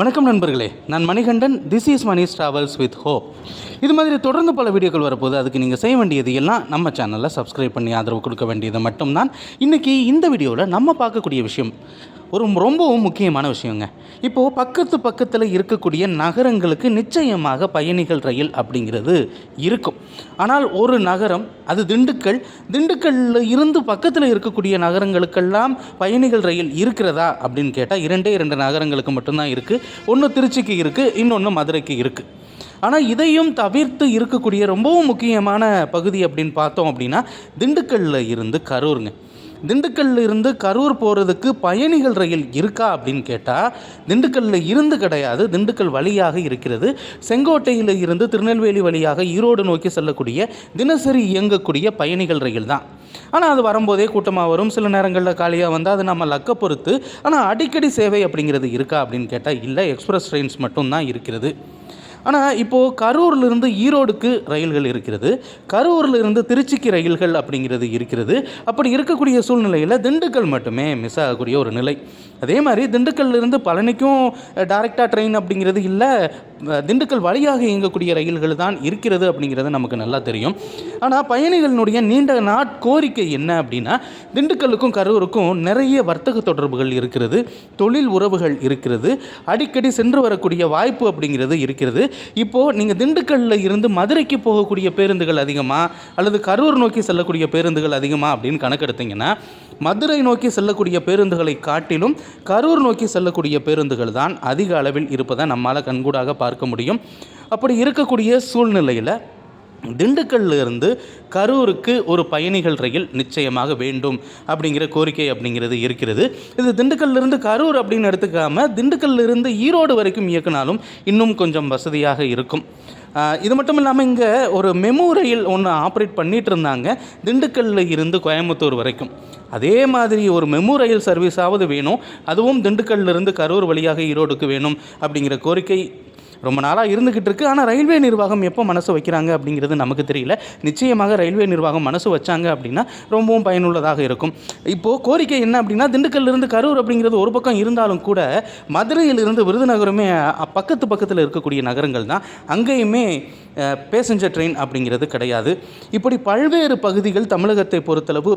வணக்கம் நண்பர்களே, நான் Manikandan. This is Mani's travels with hope. இது மாதிரி தொடர்ந்து பல வீடியோக்கள் வரப்போது. அதுக்கு நீங்கள் செய்ய வேண்டியது எல்லாம் நம்ம சேனலில் சப்ஸ்கிரைப் பண்ணி ஆதரவு கொடுக்க வேண்டியது மட்டும்தான். இன்றைக்கி இந்த வீடியோவில் நம்ம பார்க்கக்கூடிய விஷயம் ரொம்பவும் முக்கியமான விஷயங்க. இப்போது பக்கத்தில் இருக்கக்கூடிய நகரங்களுக்கு நிச்சயமாக பயணிகள் ரயில் அப்படிங்கிறது இருக்கும். ஆனால் ஒரு நகரம், அது திண்டுக்கல்லில் இருந்து பக்கத்தில் இருக்கக்கூடிய நகரங்களுக்கெல்லாம் பயணிகள் ரயில் இருக்கிறதா அப்படின்னு கேட்டால் 2 நகரங்களுக்கு மட்டும்தான் இருக்குது. ஒன்று திருச்சிக்கு இருக்குது, இன்னொன்று மதுரைக்கு இருக்குது. ஆனால் இதையும் தவிர்த்து இருக்கக்கூடிய ரொம்பவும் முக்கியமான பகுதி அப்படின்னு பார்த்தோம் அப்படின்னா திண்டுக்கல்லில் இருந்து கரூருங்க. திண்டுக்கல்லில் இருந்து கரூர் போகிறதுக்கு பயணிகள் ரயில் இருக்கா அப்படின்னு கேட்டால் திண்டுக்கல்லில் இருந்து கிடையாது, திண்டுக்கல் வழியாக இருக்கிறது. செங்கோட்டையில் இருந்து திருநெல்வேலி வழியாக ஈரோடு நோக்கி செல்லக்கூடிய தினசரி இயங்கக்கூடிய பயணிகள் ரயில் தான். ஆனால் அது வரும்போதே கூட்டமாக வரும், சில நேரங்களில் காலியாக வந்தால் அது நம்ம லக்க பொறுத்து. ஆனால் அடிக்கடி சேவை அப்படிங்கிறது இருக்கா அப்படின்னு கேட்டால் இல்லை, எக்ஸ்பிரஸ் ட்ரெயின்ஸ் மட்டும்தான் இருக்கிறது. ஆனால் இப்போது கரூரிலிருந்து ஈரோடுக்கு ரயில்கள் இருக்கிறது, கரூரிலிருந்து திருச்சிக்கு ரயில்கள் அப்படிங்கிறது இருக்கிறது. அப்படி இருக்கக்கூடிய சூழ்நிலையில் திண்டுக்கல் மட்டுமே மிஸ் ஆகக்கூடிய ஒரு நிலை. அதே மாதிரி திண்டுக்கல்லிருந்து பழனிக்கும் டைரெக்டாக ட்ரெயின் அப்படிங்கிறது இல்லை, திண்டுக்கல் வழியாக இயங்கக்கூடிய ரயில்கள் தான் இருக்கிறது அப்படிங்கிறது நமக்கு நல்லா தெரியும். ஆனால் பயணிகளினுடைய நீண்ட கோரிக்கை என்ன அப்படின்னா, திண்டுக்கல்லுக்கும் கரூருக்கும் நிறைய வர்த்தக தொடர்புகள் இருக்கிறது, தொழில் உறவுகள் இருக்கிறது, அடிக்கடி சென்று வரக்கூடிய வாய்ப்பு அப்படிங்கிறது இருக்கிறது. இப்போது நீங்கள் திண்டுக்கல்லில் இருந்து மதுரைக்கு போகக்கூடிய பேருந்துகள் அதிகமாக அல்லது கரூர் நோக்கி செல்லக்கூடிய பேருந்துகள் அதிகமாக அப்படின்னு கணக்கெடுத்தீங்கன்னா, மதுரை நோக்கி செல்லக்கூடிய பேருந்துகளை காட்டிலும் கரூர் நோக்கி செல்லக்கூடிய பேருந்துகள் தான் அதிக அளவில் இருப்பதை நம்மால் கண்கூடாக பார்க்க முடியும். அப்படி இருக்கக்கூடிய சூழ்நிலையில் திண்டுக்கல்லில் இருந்து கரூருக்கு ஒரு பயணிகள் ரயில் நிச்சயமாக வேண்டும் அப்படிங்கிற கோரிக்கை அப்படிங்கிறது இருக்கிறது. இது திண்டுக்கல்லிருந்து கரூர் அப்படின்னு எடுத்துக்காமல் திண்டுக்கல்லிருந்து ஈரோடு வரைக்கும் இயக்குனாலும் இன்னும் கொஞ்சம் வசதியாக இருக்கும். இது மட்டும் இல்லாமல் இங்கே ஒரு மெமு ரயில் ஒன்று ஆப்ரேட் பண்ணிகிட்டு இருந்தாங்க திண்டுக்கல்லில் இருந்து கோயம்புத்தூர் வரைக்கும். அதே மாதிரி ஒரு மெமு ரயில் சர்வீஸாவது வேணும், அதுவும் திண்டுக்கல்லிருந்து கரூர் வழியாக ஈரோடுக்கு வேணும் அப்படிங்கிற கோரிக்கை ரொம்ப நாளாக இருந்துக்கிட்டு இருக்குது. ஆனால் ரயில்வே நிர்வாகம் எப்போ மனசு வைக்கிறாங்க அப்படிங்கிறது நமக்கு தெரியல. நிச்சயமாக ரயில்வே நிர்வாகம் மனசு வச்சாங்க அப்படின்னா ரொம்பவும் பயனுள்ளதாக இருக்கும். இப்போது கோரிக்கை என்ன அப்படின்னா, திண்டுக்கல்லிருந்து கரூர் அப்படிங்கிறது ஒரு பக்கம் இருந்தாலும் கூட மதுரையிலிருந்து விருதுநகருமே பக்கத்தில் இருக்கக்கூடிய நகரங்கள் தான். அங்கேயுமே பேசஞ்சர் ட்ரெயின் அப்படிங்கிறது கிடையாது. இப்படி பல்வேறு பகுதிகள் தமிழகத்தை பொறுத்தளவு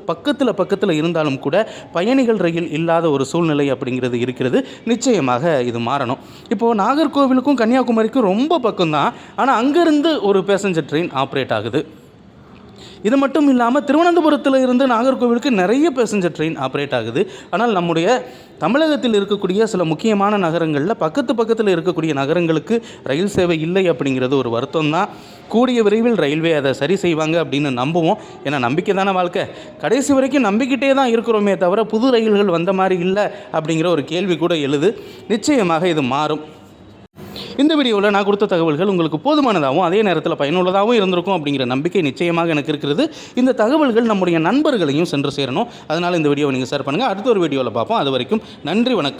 பக்கத்தில் இருந்தாலும் கூட பயணிகள் ரயில் இல்லாத ஒரு சூழ்நிலை அப்படிங்கிறது இருக்கிறது. நிச்சயமாக இது மாறணும். இப்போது நாகர்கோவிலுக்கும் கன்னியாகுமரிக்கும் ரொம்ப பக்கம்தான், ஆனால் அங்கேருந்து ஒரு பேசஞ்சர் ட்ரெயின் ஆப்ரேட் ஆகுது. இது மட்டும் இல்லாமல் திருவனந்தபுரத்தில் இருந்து நாகர்கோவிலுக்கு நிறைய பேசஞ்சர் ட்ரெயின் ஆப்ரேட் ஆகுது. ஆனால் நம்முடைய தமிழகத்தில் இருக்கக்கூடிய சில முக்கியமான நகரங்களில் பக்கத்தில் இருக்கக்கூடிய நகரங்களுக்கு ரயில் சேவை இல்லை அப்படிங்கிறது ஒரு வருத்தம் தான். கூடிய விரைவில் ரயில்வே அதை சரி செய்வாங்க அப்படின்னு நம்புவோம். ஏன்னா நம்பிக்கை தானே வாழ்க்கை. கடைசி வரைக்கும் நம்பிக்கிட்டே தான் இருக்கிறோமே தவிர புது ரயில்கள் வந்த மாதிரி இல்லை அப்படிங்கிற ஒரு கேள்வி கூட எழுது. நிச்சயமாக இது மாறும். இந்த வீடியோவில் நான் கொடுத்த தகவல்கள் உங்களுக்கு போதுமானதாகவும் அதே நேரத்தில் பயனுள்ளதாகவும் இருந்திருக்கும் அப்படிங்கிற நம்பிக்கை நிச்சயமாக எனக்கு இருக்கிறது. இந்த தகவல்கள் நம்முடைய நண்பர்களையும் சென்று சேரணும். அதனால் இந்த வீடியோவை நீங்கள் ஷேர் பண்ணுங்கள். அடுத்த ஒரு வீடியோவில் பார்ப்போம். அது வரைக்கும் நன்றி, வணக்கம்.